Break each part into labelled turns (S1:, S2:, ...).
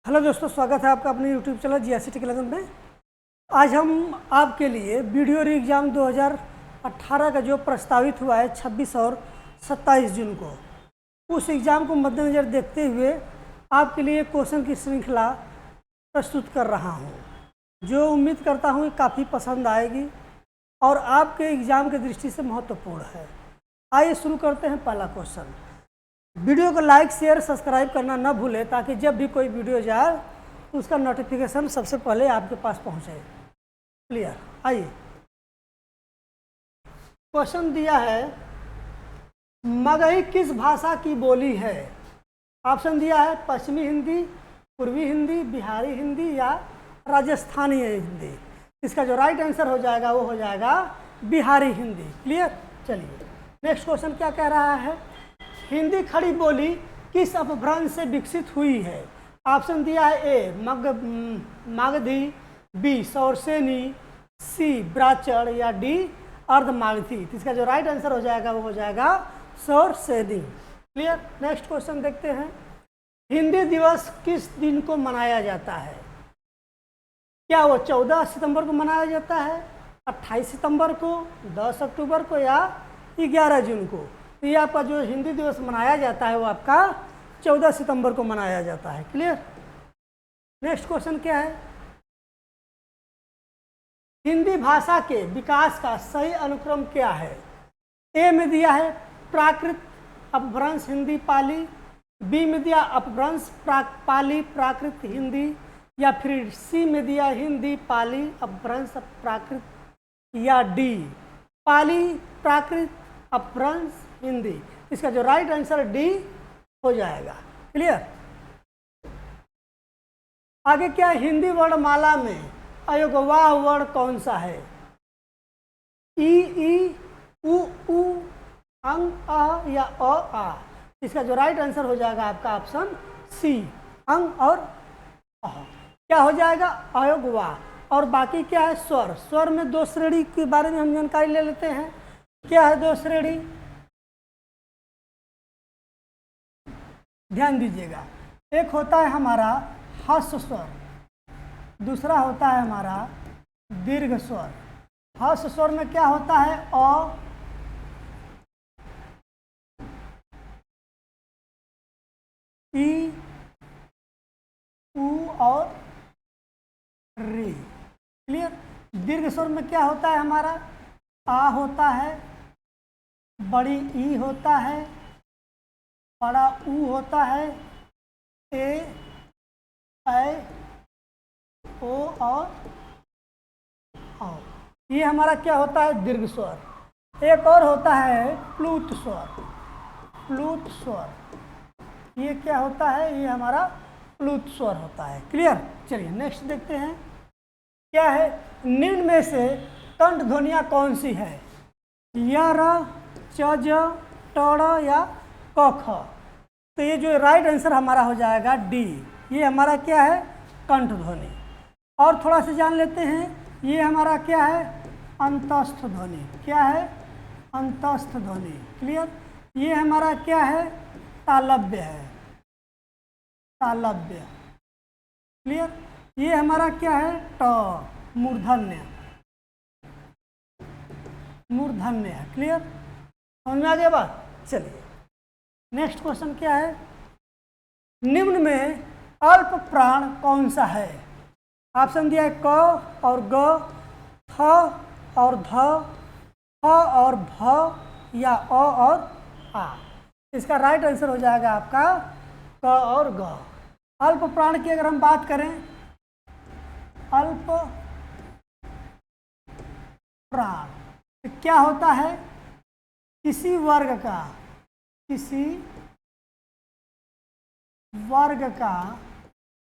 S1: Hello दोस्तों, स्वागत है आपका अपने यूट्यूब चैनल जीएसटी क्लास में। आज हम आपके लिए वीडियो री एग्ज़ाम 2018 का जो प्रस्तावित हुआ है 26 और 27 जून को, उस एग्ज़ाम को मद्देनज़र देखते हुए आपके लिए क्वेश्चन की श्रृंखला प्रस्तुत कर रहा हूं, जो उम्मीद करता हूं काफ़ी पसंद आएगी और आपके एग्ज़ाम की दृष्टि से महत्वपूर्ण है। आइए शुरू करते हैं पहला क्वेश्चन। वीडियो को लाइक शेयर सब्सक्राइब करना न भूलें ताकि जब भी कोई वीडियो जाए तो उसका नोटिफिकेशन सबसे पहले आपके पास पहुंचे। क्लियर। आइए, क्वेश्चन दिया है, मगही किस भाषा की बोली है? ऑप्शन दिया है पश्चिमी हिंदी, पूर्वी हिंदी, बिहारी हिंदी या राजस्थानी हिंदी। इसका जो राइट आंसर हो जाएगा वो हो जाएगा बिहारी हिंदी। क्लियर। चलिए नेक्स्ट क्वेश्चन क्या कह रहा है, हिंदी खड़ी बोली किस अपभ्रंश से विकसित हुई है? ऑप्शन दिया है ए मागधी, बी सौरसेनी, सी ब्राह्मण या डी अर्धमागधी। इसका जो राइट आंसर हो जाएगा वो हो जाएगा सौरसेनी। क्लियर। नेक्स्ट क्वेश्चन देखते हैं, हिंदी दिवस किस दिन को मनाया जाता है? क्या वो 14 सितंबर को मनाया जाता है, 28 सितंबर को, 10 अक्टूबर को या 11 जून को? तो ये आपका जो हिंदी दिवस मनाया जाता है वो आपका 14 सितंबर को मनाया जाता है। क्लियर। नेक्स्ट क्वेश्चन क्या है, हिंदी भाषा के विकास का सही अनुक्रम क्या है? ए में दिया है प्राकृत अपभ्रंश हिंदी पाली, बी में दिया अपभ्रंश पाली प्राकृत हिंदी, या फिर सी में दिया हिंदी पाली अपभ्रंश प्राकृत, या डी पाली प्राकृत अपभ्रंश हिंदी। इसका जो राइट आंसर डी हो जाएगा। क्लियर। आगे क्या है, हिंदी वर्णमाला में अयोगवाह वर्ण कौन सा है? ई उ अंग अ या अ आ? इसका जो राइट आंसर हो जाएगा आपका ऑप्शन सी, अंग और अ। क्या हो जाएगा? अयोगवाह। और बाकी क्या है? स्वर। स्वर में दो श्रेणी के बारे में हम जानकारी ले लेते हैं। क्या है दो श्रेणी? ध्यान दीजिएगा, एक होता है हमारा ह्रस्व स्वर, दूसरा होता है हमारा दीर्घ स्वर। ह्रस्व स्वर में क्या होता है? अ, ई, उ और री। क्लियर। दीर्घ स्वर में क्या होता है हमारा? आ होता है, बड़ी ई होता है, बड़ा ऊ होता है, ए, ऐ, ओ और औ। ये हमारा क्या होता है? दीर्घ स्वर। एक और होता है प्लूत स्वर। प्लूत स्वर ये क्या होता है? ये हमारा प्लूत स्वर होता है। क्लियर। चलिए नेक्स्ट देखते हैं, क्या है, निम्न में से कंठ ध्वनियाँ कौन सी है? य, र, च, ज, ट, ड़ या क, ख? तो ये जो राइट आंसर हमारा हो जाएगा डी। ये हमारा क्या है? कंठ ध्वनि। और थोड़ा सा जान लेते हैं, ये हमारा क्या है? अंतस्थ ध्वनि। क्या है? अंतस्थ ध्वनि। क्लियर। ये हमारा क्या है? तालव्य है, तालव्य। क्लियर। ये हमारा क्या है? ट, मूर्धन्य, मूर्धन्य है। क्लियर। समझ में आ गया बात? चलिए नेक्स्ट क्वेश्चन क्या है, निम्न में अल्प प्राण कौन सा है? ऑप्शन दिया है क और ग, थ और ध, फ और भ या अ और आ? इसका राइट आंसर हो जाएगा आपका क और ग। अल्प प्राण की अगर हम बात करें, अल्प प्राण तो क्या होता है? किसी वर्ग का, किसी वर्ग का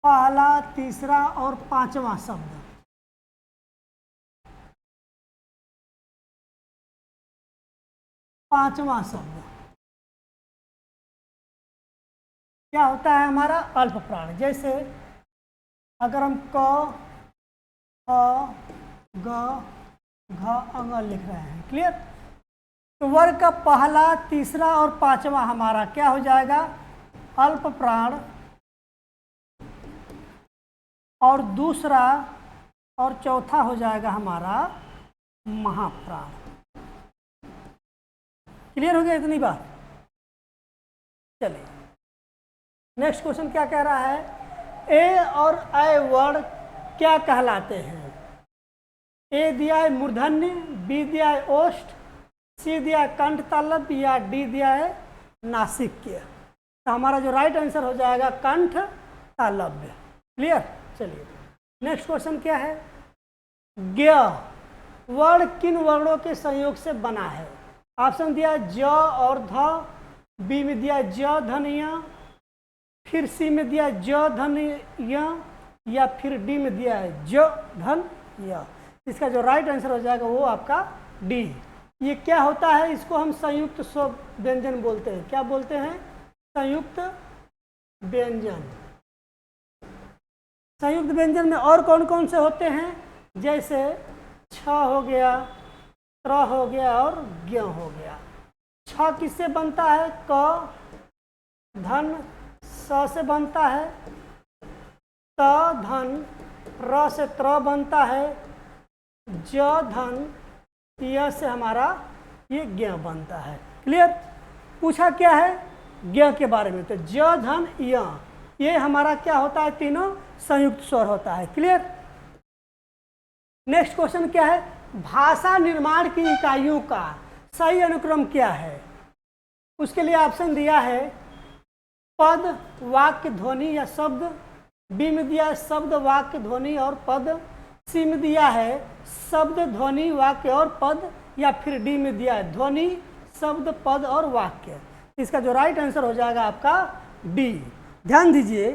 S1: पहला, तीसरा और पांचवा शब्द। पांचवा शब्द क्या होता है हमारा? अल्प प्राण। जैसे अगर हम क, ख, ग, घ, अंग लिख रहे हैं। क्लियर। तो वर्ग का पहला, तीसरा और पांचवा हमारा क्या हो जाएगा? अल्प प्राण और दूसरा और चौथा हो जाएगा हमारा महाप्राण। क्लियर हो गया इतनी बात? चलिए नेक्स्ट क्वेश्चन क्या कह रहा है, ए और ऐ वर्ड क्या कहलाते हैं? ए दिया है मूर्धन्य, बी दिया है ओष्ठ, सी दिया है कंठ तालव्य या डी दिया है नासिक्य। तो हमारा जो राइट आंसर हो जाएगा कंठ तालव्य। क्लियर? चलिए नेक्स्ट क्वेश्चन क्या है, ज्ञ वर्ड किन वर्णों के संयोग से बना है? ऑप्शन दिया ज और ध, बी में दिया ज धन य, फिर सी में दिया ज धन य, या फिर डी में दिया है ज धन य। इसका जो राइट आंसर हो जाएगा वो आपका डी। ये क्या होता है, इसको हम संयुक्त स्वर व्यंजन बोलते हैं। क्या बोलते हैं? संयुक्त व्यंजन। संयुक्त व्यंजन में और कौन कौन से होते हैं? जैसे छ हो गया, त्र हो गया और ज्ञ हो गया। छ किससे बनता है? क धन स से बनता है, त धन र से त्र बनता है, ज धन य से हमारा ये ज्ञ बनता है। क्लियर? पूछा क्या है? ज्ञ के बारे में। तो ज धन य ये हमारा क्या होता है? तीनों संयुक्त स्वर होता है। क्लियर? नेक्स्ट क्वेश्चन क्या है, भाषा निर्माण की इकाइयों का सही अनुक्रम क्या है? उसके लिए ऑप्शन दिया है पद, वाक्य, ध्वनि या शब्द, बी में दिया है शब्द, वाक्य, ध्वनि और पद, सी में दिया है शब्द, ध्वनि, वाक्य और पद, या फिर डी में दिया है ध्वनि, शब्द, पद और वाक्य। इसका जो राइट आंसर हो जाएगा आपका डी। ध्यान दीजिए,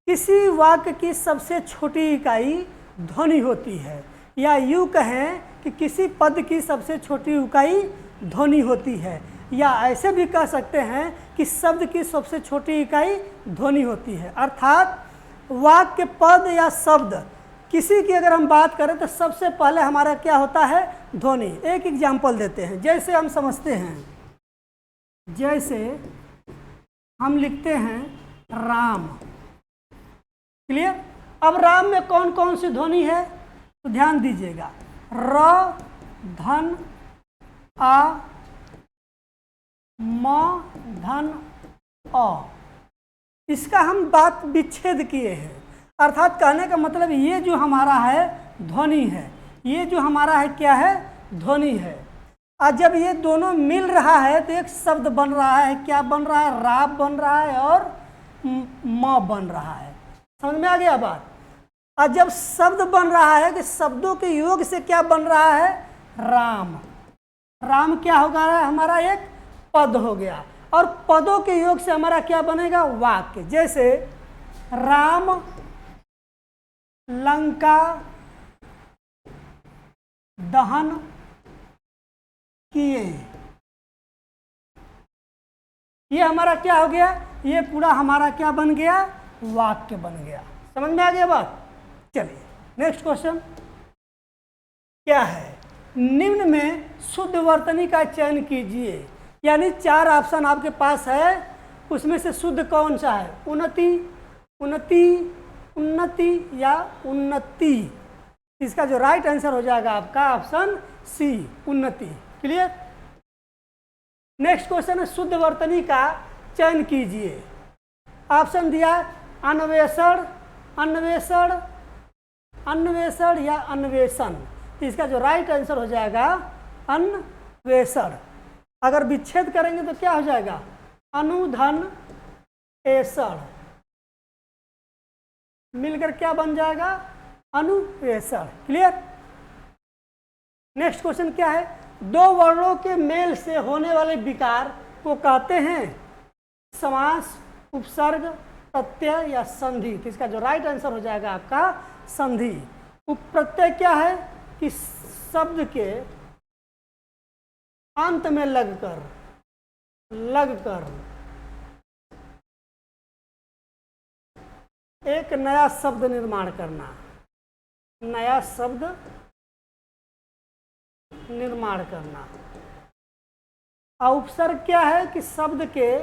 S1: किसी वाक्य की सबसे छोटी इकाई ध्वनि होती है, या यूँ कहें कि किसी पद की सबसे छोटी इकाई ध्वनि होती है, या ऐसे भी कह सकते हैं कि शब्द की सबसे छोटी इकाई ध्वनि होती है। अर्थात वाक्य, पद या शब्द किसी की अगर हम बात करें तो सबसे पहले हमारा क्या होता है? ध्वनि। एक एग्जाम्पल देते हैं, जैसे हम समझते हैं, जैसे हम लिखते हैं राम। क्लियर? अब राम में कौन कौन सी ध्वनि है तो ध्यान दीजिएगा, र धन आ, म धन अ। इसका हम बात विच्छेद किए हैं, अर्थात कहने का मतलब ये जो हमारा है ध्वनि है, ये जो हमारा है क्या है? ध्वनि है। और जब ये दोनों मिल रहा है तो एक शब्द बन रहा है। क्या बन रहा है? रा बन रहा है और म बन रहा है। समझ में आ गया बात? और जब शब्द बन रहा है कि शब्दों के योग से क्या बन रहा है? राम। राम क्या होगा? हमारा एक पद हो गया, और पदों के योग से हमारा क्या बनेगा? वाक्य। जैसे राम लंका दहन किए, ये हमारा क्या हो गया? ये पूरा हमारा क्या बन गया? वाक्य बन गया। समझ में आ गया बात? चलिए नेक्स्ट क्वेश्चन क्या है, निम्न में शुद्ध वर्तनी का चयन कीजिए। यानी 4 ऑप्शन आपके पास है, उसमें से शुद्ध कौन सा है? उन्नति, उन्नति, उन्नति या उन्नति। इसका जो राइट आंसर हो जाएगा आपका ऑप्शन सी, उन्नति। क्लियर? नेक्स्ट क्वेश्चन है शुद्ध वर्तनी का चयन कीजिए। ऑप्शन दिया अन्वेषण, अन्वेषण, अन्वेषण या अन्वेषण। तो इसका जो राइट आंसर हो जाएगा अन्वेषण। अगर विच्छेद करेंगे तो क्या हो जाएगा? अनुधन एषण, मिलकर क्या बन जाएगा? अनुवेषण। क्लियर? नेक्स्ट क्वेश्चन क्या है, 2 वर्णों के मेल से होने वाले विकार को कहते हैं समास, उपसर्ग, प्रत्यय या संधि। तो इसका जो राइट आंसर हो जाएगा आपका संधि। उपप्रत्यय क्या है कि शब्द के अंत में लगकर एक नया शब्द निर्माण करना, नया शब्द निर्माण करना। और उपसर्ग क्या है कि शब्द के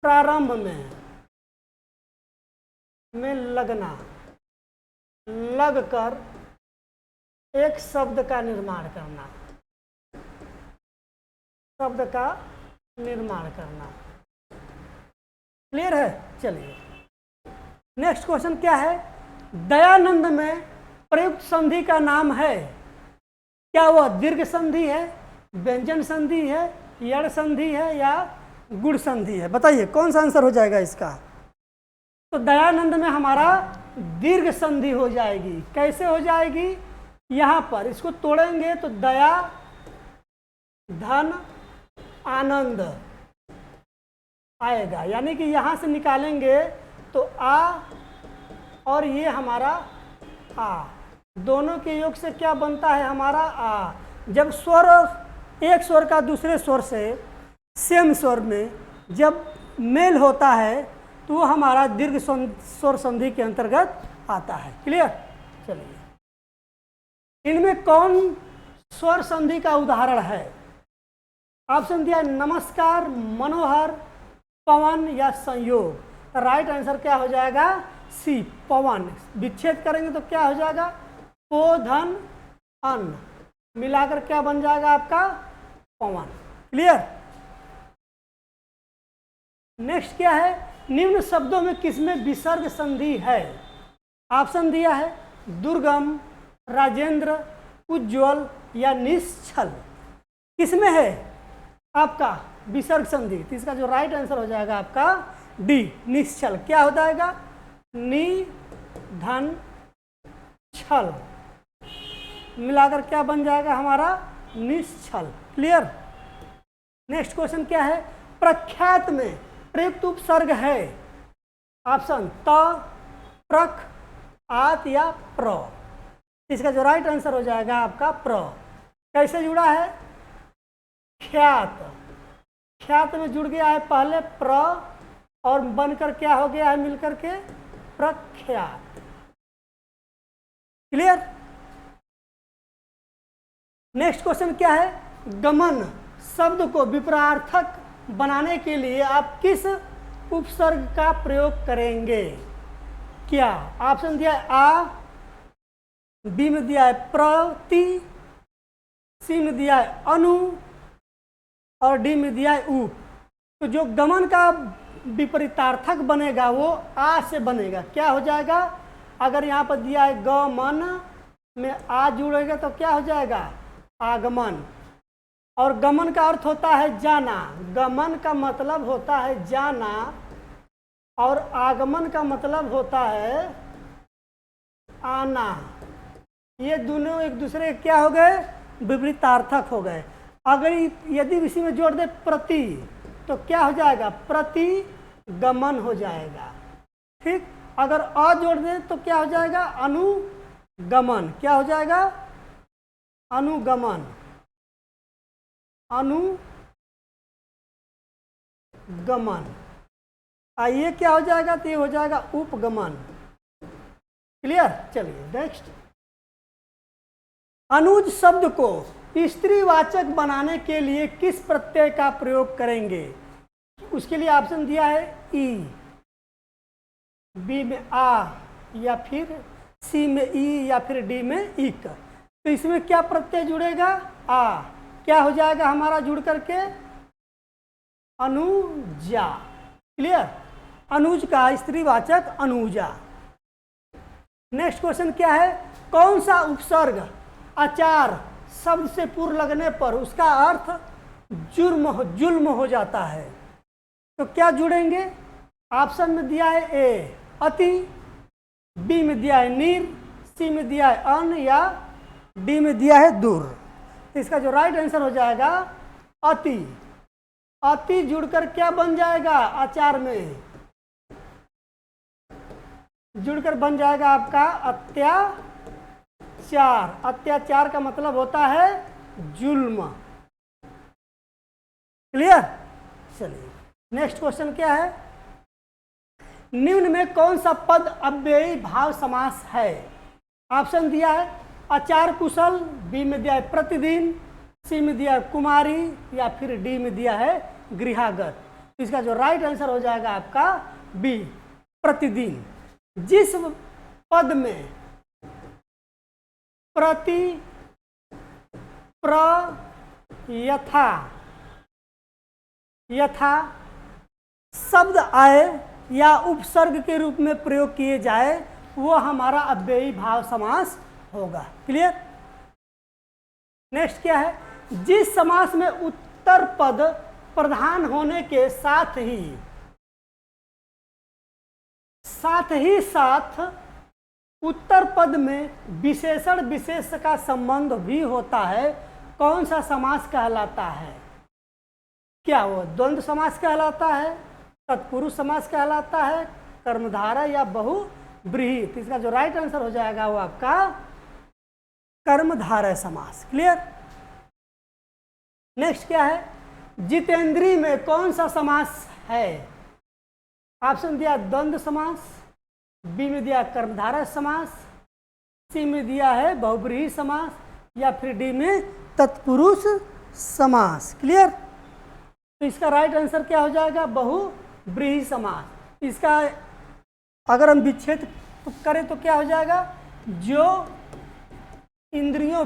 S1: प्रारंभ में में लगना, लगकर एक शब्द का निर्माण करना, शब्द का निर्माण करना। क्लियर है? चलिए नेक्स्ट क्वेश्चन क्या है? दयानंद में प्रयुक्त संधि का नाम है, क्या वह दीर्घ संधि है, व्यंजन संधि है, यड़ संधि है या गुण संधि है? बताइए कौन सा आंसर हो जाएगा इसका? तो दयानंद में हमारा दीर्घ संधि हो जाएगी। कैसे हो जाएगी? यहां पर इसको तोड़ेंगे तो दया धन आनंद आएगा, यानी कि यहां से निकालेंगे तो आ और ये हमारा आ, दोनों के योग से क्या बनता है? हमारा आ। जब स्वर एक स्वर का दूसरे स्वर से सेम स्वर में जब मेल होता है तो वो हमारा दीर्घ स्वर संधि के अंतर्गत आता है। क्लियर? चलिए इनमें कौन स्वर संधि का उदाहरण है? ऑप्शन दिया नमस्कार, मनोहर, पवन या संयोग। तो राइट आंसर क्या हो जाएगा? सी, पवन। विच्छेद करेंगे तो क्या हो जाएगा? पो धन अन्न मिलाकर क्या बन जाएगा आपका? पवन। क्लियर? नेक्स्ट क्या है? निम्न शब्दों में किसमें विसर्ग संधि है? ऑप्शन दिया है दुर्गम, राजेंद्र, उज्ज्वल या निश्चल। किसमें है आपका विसर्ग संधि? तो इसका जो राइट आंसर हो जाएगा आपका डी, निश्चल। क्या हो जाएगा? नि धन छल मिलाकर क्या बन जाएगा हमारा? निश्चल। क्लियर? नेक्स्ट क्वेश्चन क्या है? प्रख्यात में प्रयुक्त उपसर्ग है। ऑप्शन त, प्रख, आत या प्र। इसका जो राइट आंसर हो जाएगा आपका प्र। कैसे जुड़ा है? ख्यात, ख्यात में जुड़ गया है पहले प्र और बनकर क्या हो गया है? मिलकर के प्रख्यात। क्लियर? नेक्स्ट क्वेश्चन क्या है? गमन शब्द को विपरार्थक बनाने के लिए आप किस उपसर्ग का प्रयोग करेंगे? क्या? ऑप्शन दिया है आ, बी में दिया है प्रति, सी में दिया है अनु और डी में दिया है उ। तो जो गमन का विपरीतार्थक बनेगा वो आ से बनेगा। क्या हो जाएगा? अगर यहाँ पर दिया है गमन में आ जुड़ेगा तो क्या हो जाएगा? आगमन। और गमन का अर्थ होता है जाना, गमन का मतलब होता है जाना और आगमन का मतलब होता है आना। ये दोनों एक दूसरे के क्या हो गए? विपरीतार्थक हो गए। अगर यदि इसी में जोड़ दे प्रति तो क्या हो जाएगा? प्रति गमन हो जाएगा। ठीक? अगर अ जोड़ दे तो क्या हो जाएगा? अनुगमन। क्या हो जाएगा? अनुगमन, अनुगमन। ये क्या हो जाएगा? तो ये हो जाएगा उपगमन। क्लियर? चलिए नेक्स्ट। अनुज शब्द को स्त्रीवाचक बनाने के लिए किस प्रत्यय का प्रयोग करेंगे? उसके लिए ऑप्शन दिया है ई, बी में आ या फिर सी में ई या फिर डी में इक। तो इसमें क्या प्रत्यय जुड़ेगा? आ। क्या हो जाएगा हमारा जुड़ करके? अनुजा। क्लियर? अनुज का स्त्रीवाचक अनुजा। नेक्स्ट क्वेश्चन क्या है? कौन सा उपसर्ग आचार शब्द से पूर्व लगने पर उसका अर्थ जुल्म हो जाता है? तो क्या जुड़ेंगे? ऑप्शन में दिया है ए अति, बी में दिया है नीर, सी में दिया है अन या डी में दिया है दूर। तो इसका जो राइट आंसर हो जाएगा अति। अति जुड़कर क्या बन जाएगा? आचार में जुड़कर बन जाएगा आपका अत्याचार। अत्याचार का मतलब होता है जुल्म। क्लियर? चलिए नेक्स्ट क्वेश्चन क्या है? निम्न में कौन सा पद अव्ययी भाव समास है? ऑप्शन दिया है आचार कुशल, बी में दिया है प्रतिदिन, सी में दिया है कुमारी या फिर डी में दिया है गृहागत। इसका जो राइट आंसर हो जाएगा आपका बी, प्रतिदिन। जिस पद में प्रति, प्र, यथा, यथा शब्द आए या उपसर्ग के रूप में प्रयोग किए जाए वो हमारा अव्ययी भाव समास होगा। क्लियर। नेक्स्ट क्या है, जिस समास में उत्तर पद प्रधान होने के साथ ही उत्तर पद में विशेषण विशेष का संबंध भी होता है, कौन सा समास कहलाता है? क्या वो द्वंद्व समास कहलाता है, तत्पुरुष समास कहलाता है, कर्मधारय या बहुब्रीहि? इसका जो राइट आंसर हो जाएगा वो आपका कर्मधारय समास। क्लियर। नेक्स्ट क्या है, जितेंद्रीय में कौन सा समास है? ऑप्शन दिया द्वंद्व समास, बी में दिया कर्मधारय समास, सी में दिया है बहुब्रीहि समास, या फिर डी में तत्पुरुष समास। क्लियर। तो इसका राइट आंसर क्या हो जाएगा? बहुब्रीहि समास। इसका अगर हम विच्छेद करें तो क्या हो जाएगा? जो इंद्रियों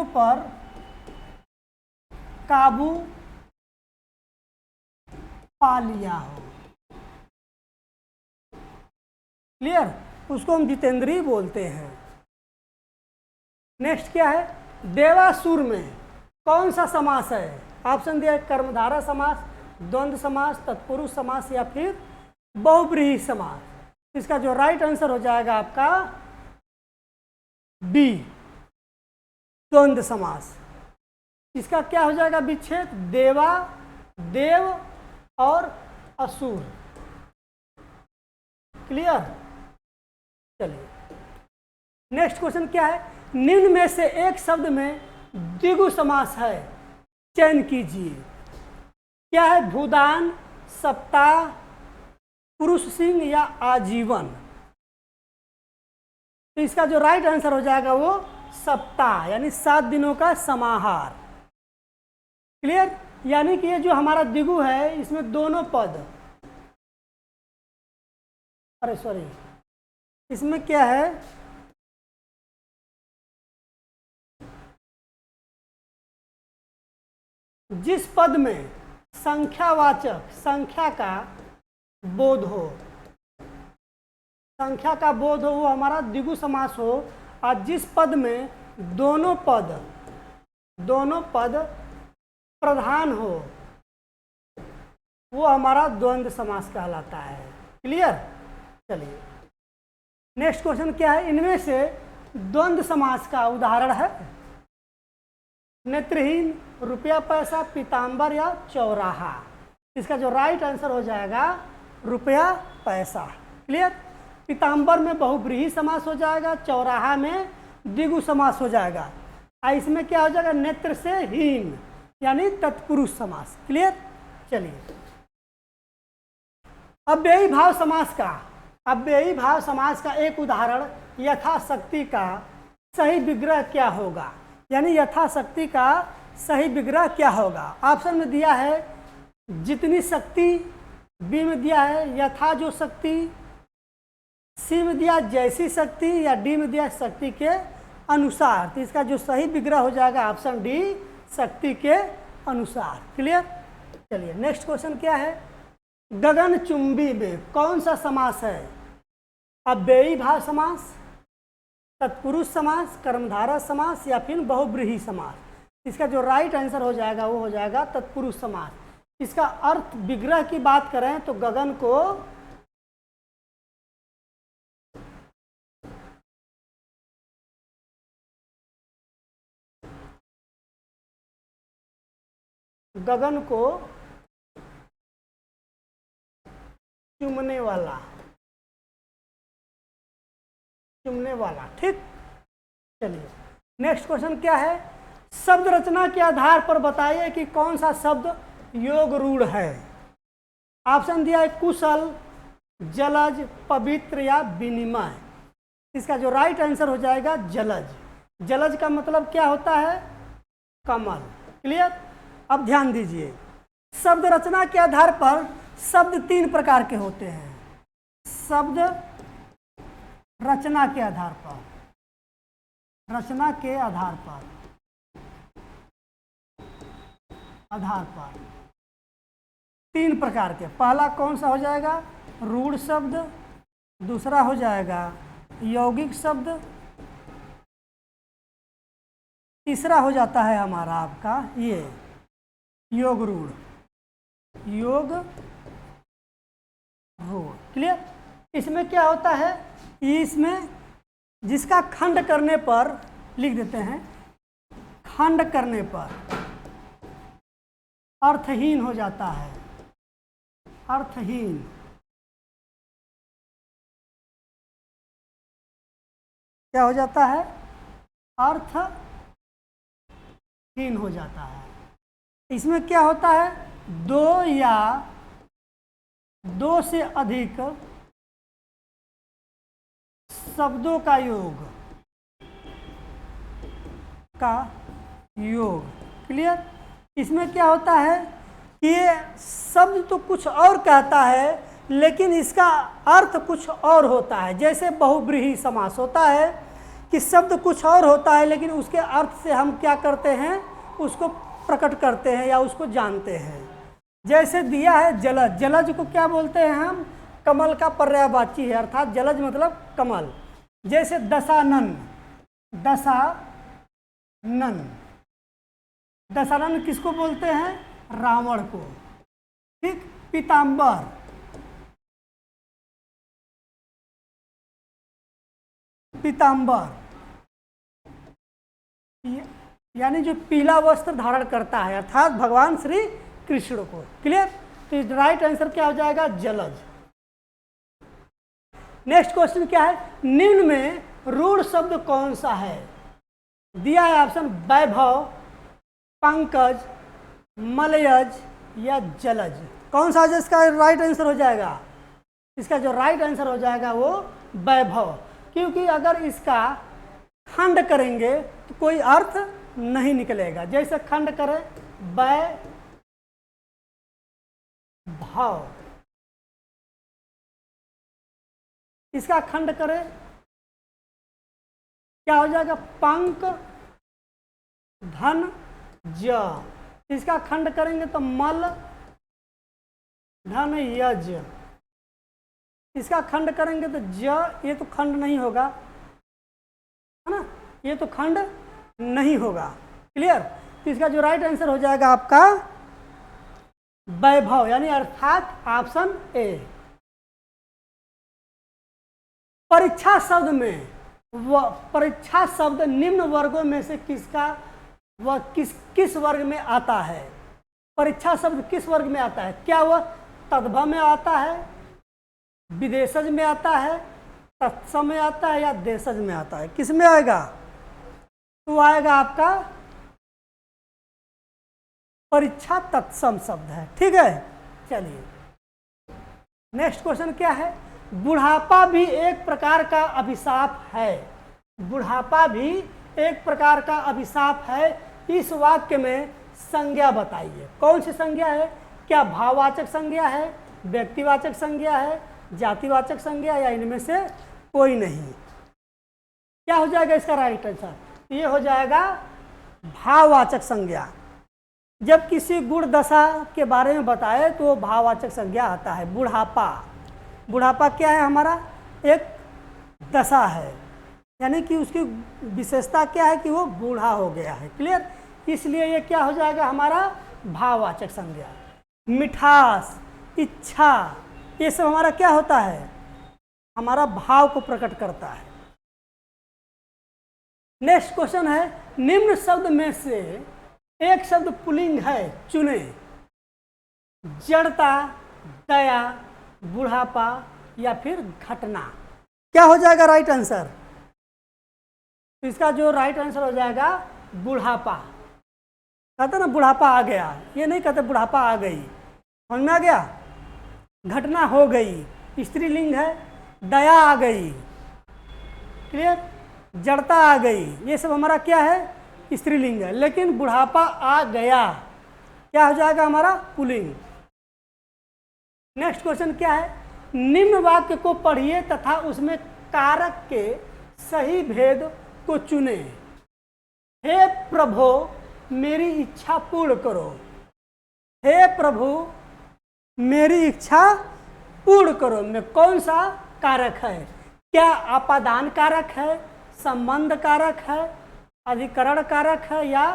S1: पर काबू पा लिया हो। क्लियर। उसको हम जितेंद्रीय बोलते हैं। नेक्स्ट क्या है, देवासुर में कौन सा समास है? ऑप्शन दिया है कर्मधारय समास, द्वंद्व समास, तत्पुरुष समास या फिर बहुब्रीहि समास। इसका जो राइट आंसर हो जाएगा आपका बी, द्वंद्व समास। इसका क्या हो जाएगा विच्छेद? देवा, देव और असुर। क्लियर। चलिए नेक्स्ट क्वेश्चन क्या है, निम्न में से एक शब्द में द्विगु समास है, चयन कीजिए। क्या है? भूदान, सप्ताह, पुरुष सिंह या आजीवन। तो इसका जो राइट आंसर हो जाएगा वो सप्ताह, यानी 7 दिनों का समाहार। क्लियर। यानी कि ये जो हमारा द्विगु है इसमें दोनों पद, अरे सॉरी, इसमें क्या है, जिस पद में संख्यावाचक संख्या का बोध हो, संख्या का बोध हो वो हमारा द्विगु समास हो, और जिस पद में दोनों पद प्रधान हो वो हमारा द्वंद्व समास कहलाता है। क्लियर। चलिए नेक्स्ट क्वेश्चन क्या है, इनमें से द्वंद्व समास का उदाहरण है नेत्रहीन, रुपया पैसा, पीताम्बर या चौराहा। इसका जो राइट आंसर हो जाएगा रुपया पैसा। क्लियर। पीताम्बर में बहुब्रीहि समास हो जाएगा, चौराहा में द्विगु समास हो जाएगा, और इसमें क्या हो जाएगा? नेत्र से हीन यानी तत्पुरुष समास। क्लियर। चलिए अव्ययी भाव समास का एक उदाहरण यथाशक्ति का सही विग्रह क्या होगा? यानी यथाशक्ति का सही विग्रह क्या होगा? ऑप्शन में दिया है जितनी शक्ति, बी में दिया है यथा जो शक्ति, सी में दिया जैसी शक्ति, या डी में दिया शक्ति के अनुसार। तो इसका जो सही विग्रह हो जाएगा ऑप्शन डी, शक्ति के अनुसार। क्लियर। चलिए नेक्स्ट क्वेश्चन क्या है, गगनचुंबी में कौन सा समास है? अव्ययी भाव समास, तत्पुरुष समास, कर्मधारय समास या फिर बहुब्रीहि समास। इसका जो राइट आंसर हो जाएगा वो हो जाएगा तत्पुरुष समास। इसका अर्थ विग्रह की बात करें तो गगन को चूमने वाला। ठीक। चलिए नेक्स्ट क्वेश्चन क्या है, शब्द रचना के आधार पर बताइए कि कौन सा शब्द योग रूढ़ है। ऑप्शन दिया है कुशल, जलज, पवित्र या विनिमय। इसका जो राइट आंसर हो जाएगा जलज। जलज का मतलब क्या होता है? कमल। क्लियर। अब ध्यान दीजिए, शब्द रचना के आधार पर शब्द 3 प्रकार के होते हैं। शब्द रचना के आधार पर, रचना के आधार पर 3 प्रकार के। पहला कौन सा हो जाएगा? रूढ़ शब्द। दूसरा हो जाएगा यौगिक शब्द। तीसरा हो जाता है हमारा आपका ये योग रूढ़, योग रूढ़। क्लियर? इसमें क्या होता है, इसमें जिसका खंड करने पर, लिख देते हैं, खंड करने पर अर्थहीन हो जाता है, अर्थहीन। क्या हो जाता है? अर्थहीन हो जाता है। इसमें क्या होता है? 2 या 2 से अधिक शब्दों का योग, क्लियर? इसमें क्या होता है कि ये शब्द तो कुछ और कहता है लेकिन इसका अर्थ कुछ और होता है। जैसे बहुब्रीहि समास होता है कि शब्द कुछ और होता है लेकिन उसके अर्थ से हम क्या करते हैं, उसको प्रकट करते हैं या उसको जानते हैं। जैसे दिया है जलज, जलज को क्या बोलते हैं हम? कमल का पर्यायवाची है, अर्थात जलज मतलब कमल। जैसे दशानन, दशानन, दशानन किसको बोलते हैं? रावण को। ठीक? पीताम्बर, पीताम्बर यानी जो पीला वस्त्र धारण करता है, अर्थात भगवान श्री कृष्ण को। क्लियर? तो राइट आंसर क्या हो जाएगा? जलज। नेक्स्ट क्वेश्चन क्या है? निम्न में रूढ़ शब्द कौन सा है? दिया है ऑप्शन वैभव, पंकज, मलयज या जलज। कौन सा इसका राइट आंसर हो जाएगा? इसका जो राइट आंसर हो जाएगा वो वैभव, क्योंकि अगर इसका खंड करेंगे तो कोई अर्थ नहीं निकलेगा। जैसे खंड करें वैभव, इसका खंड करें क्या हो जाएगा? पंक धन ज। इसका खंड करेंगे तो मल धन यज। इसका खंड करेंगे तो ज, ये तो खंड नहीं होगा, है ना? ये तो खंड नहीं होगा। क्लियर? तो इसका जो राइट आंसर हो जाएगा आपका वैभव, यानी अर्थात ऑप्शन ए। परीक्षा शब्द में परीक्षा शब्द निम्न वर्गों में से किसका वह किस वर्ग में आता है? परीक्षा शब्द किस वर्ग में आता है? क्या वह तद्भव में आता है, विदेशज में आता है, तत्सम में आता है या देशज में आता है? किस में आएगा? तो आएगा आपका परीक्षा तत्सम शब्द है। ठीक है, चलिए नेक्स्ट क्वेश्चन क्या है? बुढ़ापा भी एक प्रकार का अभिशाप है। बुढ़ापा भी एक प्रकार का अभिशाप है। इस वाक्य में संज्ञा बताइए। कौन सी संज्ञा है? क्या भाववाचक संज्ञा है, व्यक्तिवाचक संज्ञा है, जातिवाचक संज्ञा या इनमें से कोई नहीं? क्या हो जाएगा इसका राइट आंसर? ये हो जाएगा भाववाचक संज्ञा। जब किसी गुण दशा के बारे में बताए तो वो भाववाचक संज्ञा आता है। बुढ़ापा, बुढ़ापा क्या है? हमारा एक दशा है, यानी कि उसकी विशेषता क्या है कि वो बूढ़ा हो गया है। क्लियर? इसलिए ये क्या हो जाएगा? हमारा भाववाचक संज्ञा। मिठास, इच्छा, ये सब हमारा क्या होता है? हमारा भाव को प्रकट करता है। नेक्स्ट क्वेश्चन है, निम्न शब्द में से एक शब्द पुल्लिंग है, चुने। जड़ता, दया, बुढ़ापा या फिर घटना। क्या हो जाएगा राइट आंसर? इसका जो राइट आंसर हो जाएगा बुढ़ापा। कहते ना बुढ़ापा आ गया, ये नहीं कहते बुढ़ापा आ गई। समझ में आ गया? घटना हो गई, स्त्रीलिंग है। दया आ गई, क्लियर? जड़ता आ गई, ये सब हमारा क्या है? स्त्रीलिंग है। लेकिन बुढ़ापा आ गया क्या हो जाएगा? हमारा पुल्लिंग। नेक्स्ट क्वेश्चन क्या है, निम्न वाक्य को पढ़िए तथा उसमें कारक के सही भेद को चुने। हे प्रभु मेरी इच्छा पूर्ण करो। हे प्रभु मेरी इच्छा पूर्ण करो में कौन सा कारक है? क्या अपादान कारक है, संबंध कारक है, अधिकरण कारक है या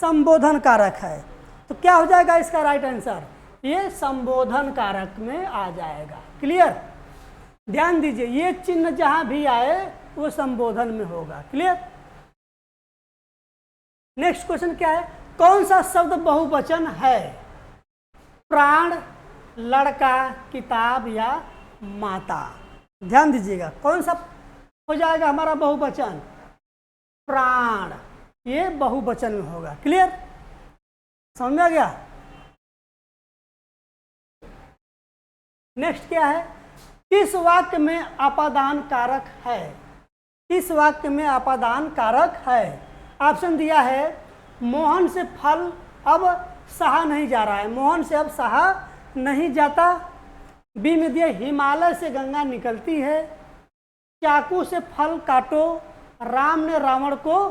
S1: संबोधन कारक है? तो क्या हो जाएगा इसका राइट आंसर? ये संबोधन कारक में आ जाएगा। क्लियर? ध्यान दीजिए, ये चिन्ह जहां भी आए वो संबोधन में होगा। क्लियर? नेक्स्ट क्वेश्चन क्या है, कौन सा शब्द बहुवचन है? प्राण, लड़का, किताब या माता? ध्यान दीजिएगा, कौन सा हो जाएगा हमारा बहुवचन? प्राण, ये बहुवचन में होगा। क्लियर? समझ में आ गया? नेक्स्ट क्या है, किस वाक्य में अपादान कारक है? किस वाक्य में अपादान कारक है? ऑप्शन दिया है, मोहन से फल अब सहा नहीं जा रहा है, मोहन से अब सहा नहीं जाता। बी में दिया, हिमालय से गंगा निकलती है, चाकू से फल काटो, राम ने रावण को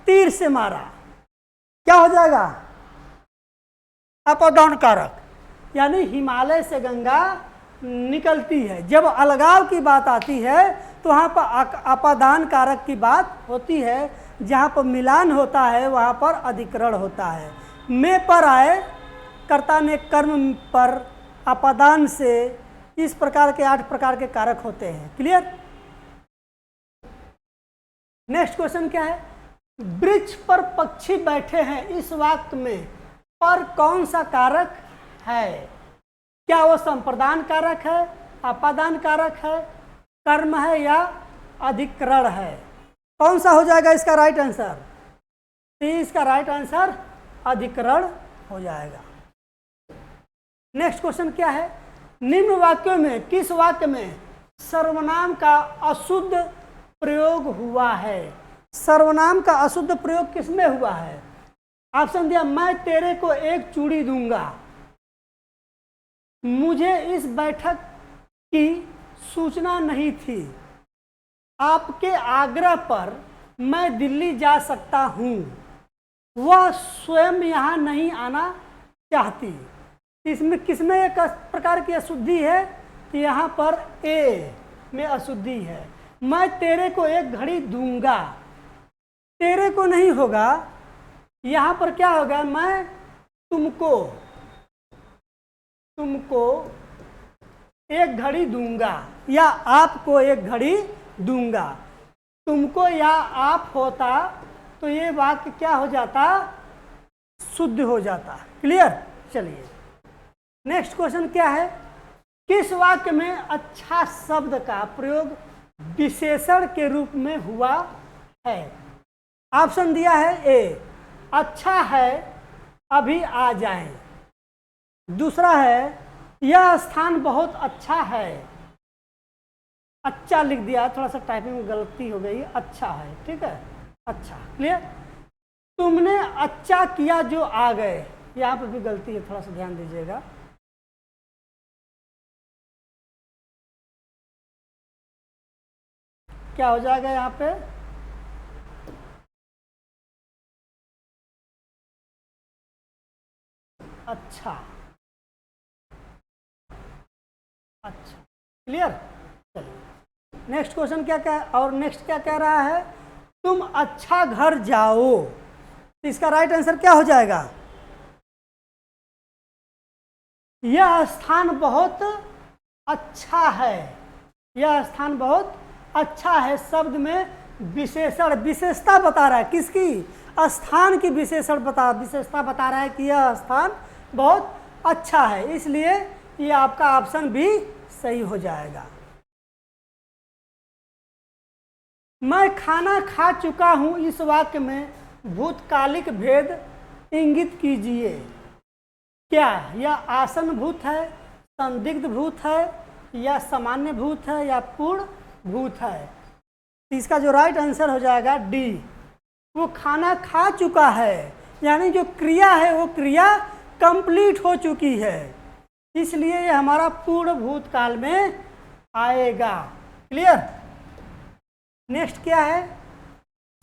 S1: तीर से मारा। क्या हो जाएगा? अपादान कारक, यानी हिमालय से गंगा निकलती है। जब अलगाव की बात आती है तो वहाँ पर अपादान कारक की बात होती है, जहाँ पर मिलान होता है वहाँ पर अधिकरण होता है। में पर आए, कर्ता ने कर्म पर, अपादान से, इस प्रकार के 8 प्रकार के कारक होते हैं। क्लियर? नेक्स्ट क्वेश्चन क्या है, वृक्ष पर पक्षी बैठे हैं, इस वाक्य में पर कौन सा कारक है? क्या वो संप्रदान कारक है, अपादान कारक है, कर्म है या अधिकरण है? कौन सा हो जाएगा इसका राइट आंसर? इसका राइट आंसर अधिकरण हो जाएगा। नेक्स्ट क्वेश्चन क्या है, निम्न वाक्यों में किस वाक्य में सर्वनाम का अशुद्ध प्रयोग हुआ है? सर्वनाम का अशुद्ध प्रयोग किसमें हुआ है? ऑप्शन दिया, मैं तेरे को एक चूड़ी दूंगा, मुझे इस बैठक की सूचना नहीं थी, आपके आग्रह पर मैं दिल्ली जा सकता हूँ, वह स्वयं यहाँ नहीं आना चाहती। इसमें किसमें एक प्रकार की अशुद्धि है? यहाँ पर ए में अशुद्धि है। मैं तेरे को एक घड़ी दूंगा, तेरे को नहीं होगा, यहाँ पर क्या होगा? मैं तुमको एक घड़ी दूंगा या आपको एक घड़ी दूंगा। तुमको या आप होता तो ये वाक्य क्या हो जाता? शुद्ध हो जाता। क्लियर? चलिए नेक्स्ट क्वेश्चन क्या है, किस वाक्य में अच्छा शब्द का प्रयोग विशेषण के रूप में हुआ है? ऑप्शन दिया है, ए अच्छा है अभी आ जाएं, दूसरा है यह स्थान बहुत अच्छा है, अच्छा लिख दिया, थोड़ा सा टाइपिंग में गलती हो गई, अच्छा है, ठीक है, अच्छा। क्लियर? तुमने अच्छा किया जो आ गए, यहाँ पर भी गलती है, थोड़ा सा ध्यान दीजिएगा। क्या हो जाएगा यहाँ पे? अच्छा, अच्छा। क्लियर? चलिए नेक्स्ट क्वेश्चन क्या और नेक्स्ट क्या कह रहा है, तुम अच्छा घर जाओ, तो इसका राइट आंसर क्या हो जाएगा? यह स्थान बहुत अच्छा है, यह स्थान बहुत अच्छा है शब्द में विशेषण, विशेषता बता रहा है, किसकी? स्थान की विशेषता बता रहा है कि यह स्थान बहुत अच्छा है, इसलिए ये आपका ऑप्शन भी सही हो जाएगा। मैं खाना खा चुका हूं, इस वाक्य में भूतकालिक भेद इंगित कीजिए। क्या यह आसन भूत है, संदिग्ध भूत है या सामान्य भूत है या पूर्ण भूत है? इसका जो राइट आंसर हो जाएगा डी, वो खाना खा चुका है, यानी जो क्रिया है वो क्रिया कंप्लीट हो चुकी है। इसलिए ये हमारा पूर्ण भूतकाल में आएगा। क्लियर। नेक्स्ट क्या है?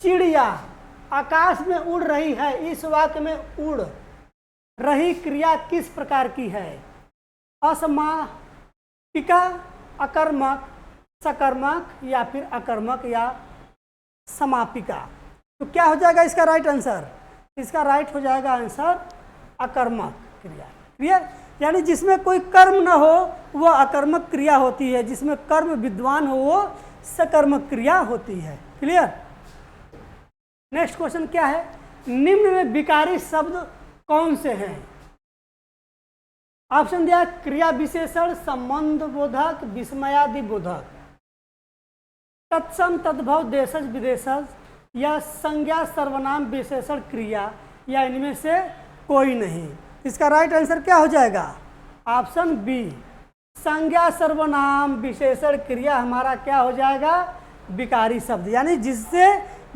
S1: चिड़िया आकाश में उड़ रही है। इस वाक्य में उड़ रही क्रिया किस प्रकार की है? असमापिका, अकर्मक, सकर्मक या फिर अकर्मक या समापिका? तो क्या हो जाएगा इसका राइट आंसर? इसका राइट हो जाएगा आंसर अकर्मक क्रिया। क्लियर। यानी जिसमें कोई कर्म न हो वह अकर्मक क्रिया होती है, जिसमें कर्म विद्वान हो वो सकर्मक क्रिया होती है। क्लियर। नेक्स्ट क्वेश्चन क्या है? निम्न में विकारी शब्द कौन से हैं? ऑप्शन दिया क्रिया विशेषण, संबंध बोधक, विस्मयादि बोधक, तत्सम तद्भव, देशज विदेशज या संज्ञा सर्वनाम विशेषण क्रिया या इनमें से कोई नहीं। इसका राइट आंसर क्या हो जाएगा? ऑप्शन बी, संज्ञा सर्वनाम विशेषण क्रिया हमारा क्या हो जाएगा? विकारी शब्द। यानी जिससे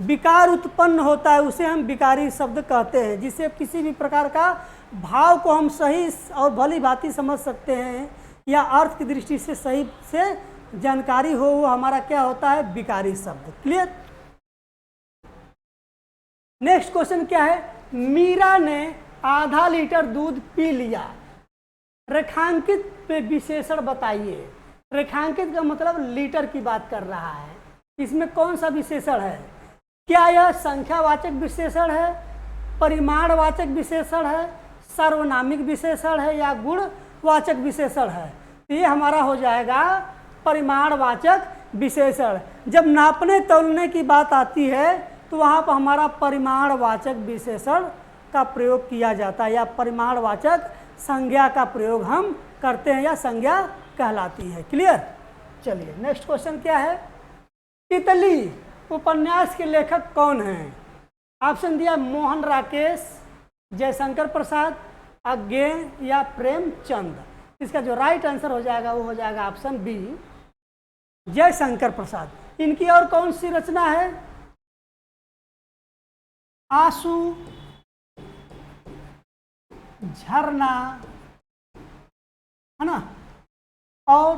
S1: विकार उत्पन्न होता है उसे हम विकारी शब्द कहते हैं। जिससे किसी भी प्रकार का भाव को हम सही और भली भांति समझ सकते हैं या अर्थ की दृष्टि से सही से जानकारी हो, वो हमारा क्या होता है? विकारी शब्द। क्लियर। नेक्स्ट क्वेश्चन क्या है? मीरा ने आधा लीटर दूध पी लिया। रेखांकित पे विशेषण बताइए। रेखांकित का मतलब लीटर की बात कर रहा है। इसमें कौन सा विशेषण है? क्या यह संख्यावाचक विशेषण है, परिमाणवाचक विशेषण है, सार्वनामिक विशेषण है या गुणवाचक विशेषण है? तो ये हमारा हो जाएगा परिमाणवाचक विशेषण। जब नापने तौलने की बात आती है तो वहाँ पर हमारा परिमाणवाचक विशेषण का प्रयोग किया जाता है या परिमाणवाचक संज्ञा का प्रयोग हम करते हैं या संज्ञा कहलाती है। क्लियर। चलिए नेक्स्ट क्वेश्चन क्या है? तितली उपन्यास के लेखक कौन हैं? ऑप्शन दिया मोहन राकेश, जयशंकर प्रसाद, अज्ञेय या प्रेमचंद। इसका जो राइट आंसर हो जाएगा वो हो जाएगा ऑप्शन बी, जयशंकर प्रसाद। इनकी और कौन सी रचना है? आंसू, झरना, है ना, और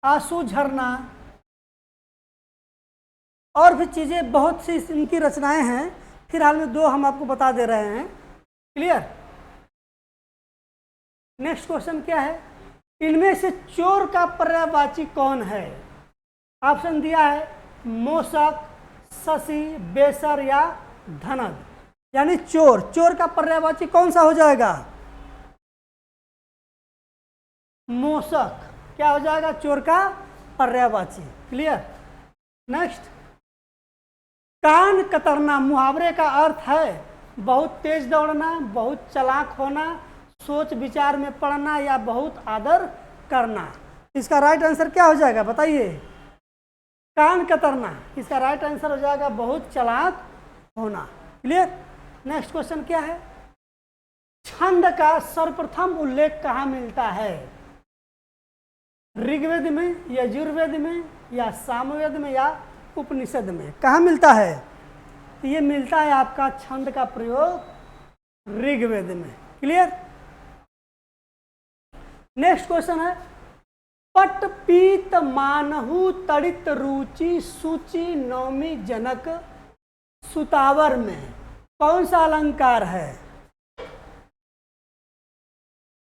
S1: आंसू, झरना और भी चीजें बहुत सी इनकी रचनाएं हैं। फिलहाल में दो हम आपको बता दे रहे हैं। क्लियर। नेक्स्ट क्वेश्चन क्या है? इनमें से चोर का पर्यायवाची कौन है? ऑप्शन दिया है मोशक, शशि, बेसर या धनद। यानी चोर, चोर का पर्यायवाची कौन सा हो जाएगा? मोशक। क्या हो जाएगा? चोर का पर्यायवाची। क्लियर। नेक्स्ट, कान कतरना मुहावरे का अर्थ है बहुत तेज दौड़ना, बहुत चालाक होना, सोच विचार में पड़ना या बहुत आदर करना। इसका राइट आंसर क्या हो जाएगा बताइए? कान कतरना। इसका राइट आंसर हो जाएगा बहुत चालाक होना। क्लियर। नेक्स्ट क्वेश्चन क्या है? छंद का सर्वप्रथम उल्लेख कहाँ मिलता है? ऋग्वेद में, यजुर्वेद में या सामवेद में या उपनिषद में? कहाँ मिलता है? ये मिलता है आपका छंद का प्रयोग ऋग्वेद में। क्लियर। नेक्स्ट क्वेश्चन है पट पीत मानहु तड़ित रुचि सूचि नौमी जनक सुतावर में कौन सा अलंकार है?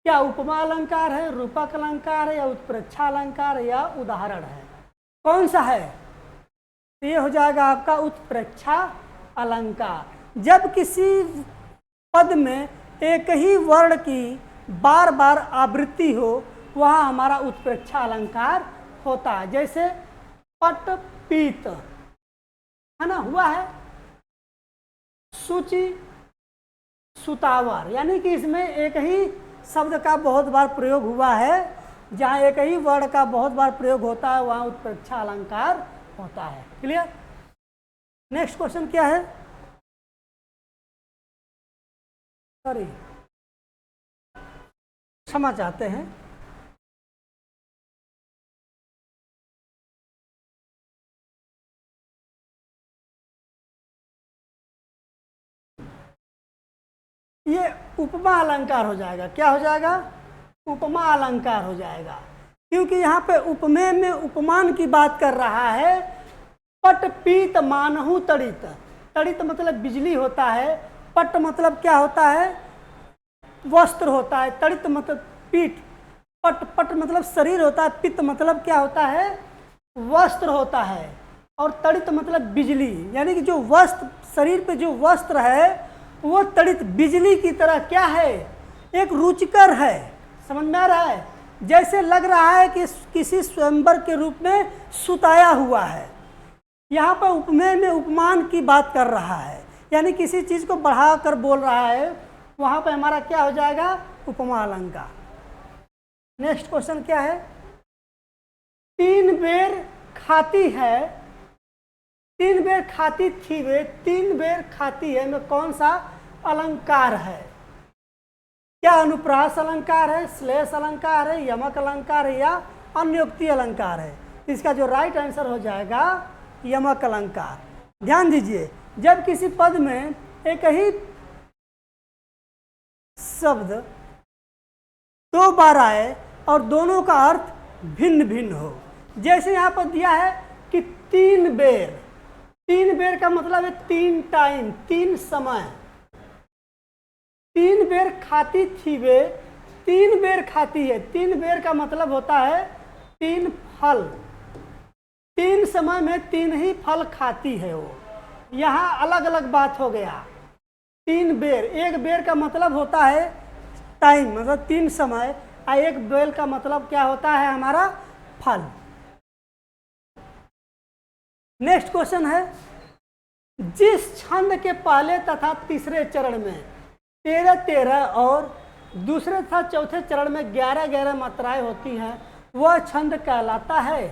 S1: क्या उपमा अलंकार है, रूपक अलंकार है या उत्प्रेक्षा अलंकार है या उदाहरण है? कौन सा है? ये हो जाएगा आपका उत्प्रेक्षा अलंकार। जब किसी पद में एक ही वर्ण की बार बार आवृत्ति हो वहाँ हमारा उत्प्रेक्षा अलंकार होता है। जैसे पट पीत, है ना, हुआ है। सूची सुतावर, यानी कि इसमें एक ही शब्द का बहुत बार प्रयोग हुआ है। जहाँ एक ही वर्ण का बहुत बार प्रयोग होता है वहाँ उत्प्रेक्षा अलंकार होता है। क्लियर। नेक्स्ट क्वेश्चन क्या है? सॉरी, क्षमा चाहते हैं। ये उपमा अलंकार हो जाएगा। क्या हो जाएगा? उपमा अलंकार हो जाएगा, क्योंकि यहाँ पे उपमेय में उपमान की बात कर रहा है। पट पीत मानहु तड़ित, तड़ित मतलब बिजली होता है, पट मतलब क्या होता है, वस्त्र होता है, तड़ित मतलब पीठ, पट पट मतलब शरीर होता है, पित्त मतलब क्या होता है, वस्त्र होता है, और तड़ित मतलब बिजली, यानी कि जो वस्त्र शरीर पे जो वस्त्र है वो तड़ित बिजली की तरह क्या है, एक रुचिकर है। समझ में आ रहा है, जैसे लग रहा है कि किसी स्वयंवर के रूप में सुताया हुआ है। यहाँ पर उपमेय में उपमान की बात कर रहा है, यानी किसी चीज को बढ़ा कर बोल रहा है, वहां पर हमारा क्या हो जाएगा, उपमा अलंकार। नेक्स्ट क्वेश्चन क्या है, 3 बेर खाती है, 3 बेर खाती थी वे, 3 बेर खाती है में कौन सा अलंकार है? क्या अनुप्रास अलंकार है, श्लेष अलंकार है, यमक अलंकार है, या अन्योक्ति अलंकार है? इसका जो राइट आंसर हो जाएगा यमक अलंकार। ध्यान दीजिए, जब किसी पद में एक ही शब्द 2 बार आए और दोनों का अर्थ भिन्न भिन्न हो, जैसे यहाँ पर दिया है कि 3 बेर, 3 बेर का मतलब है 3 टाइम, 3 समय। 3 बेर खाती थी वे, 3 बेर खाती है, 3 बेर का मतलब होता है 3 फल, 3 समय में 3 ही फल खाती है वो। यहाँ अलग अलग बात हो गया, 3 बेर, एक बेर का मतलब होता है टाइम, मतलब 3 समय, और एक बेर का मतलब क्या होता है हमारा फल। नेक्स्ट क्वेश्चन है, जिस छंद के पहले तथा तीसरे चरण में 13-13 और दूसरे तथा चौथे चरण में 11-11 मात्राएं होती हैं, वह छंद कहलाता है,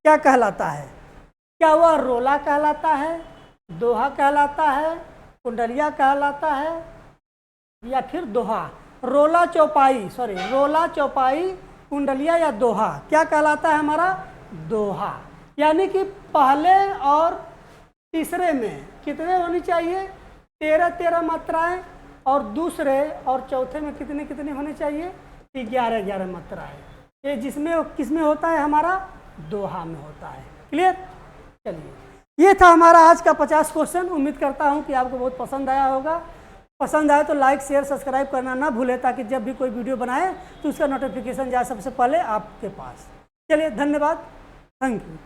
S1: क्या कहलाता है? क्या वह रोला कहलाता है, दोहा कहलाता है, कुंडलिया कहलाता है, या फिर दोहा? रोला चौपाई, सॉरी, रोला चौपाई, कुंडलिया या दोहा, क्या कहलाता है हमारा? दोहा। यानी कि पहले और तीसरे में कितने होनी चाहिए? 13-13 मात्राएं, और दूसरे और चौथे में कितनी कितनी होनी चाहिए? 11-11 मात्राएं। ये जिसमें किसमें होता है हमारा? दोहा में होता है। क्लियर? चलिए, ये था हमारा आज का 50 क्वेश्चन। उम्मीद करता हूँ कि आपको बहुत पसंद आया होगा। पसंद आए तो लाइक शेयर सब्सक्राइब करना ना भूलें, ताकि जब भी कोई वीडियो बनाए तो उसका नोटिफिकेशन जाए सबसे पहले आपके पास। चलिए, धन्यवाद, थैंक यू।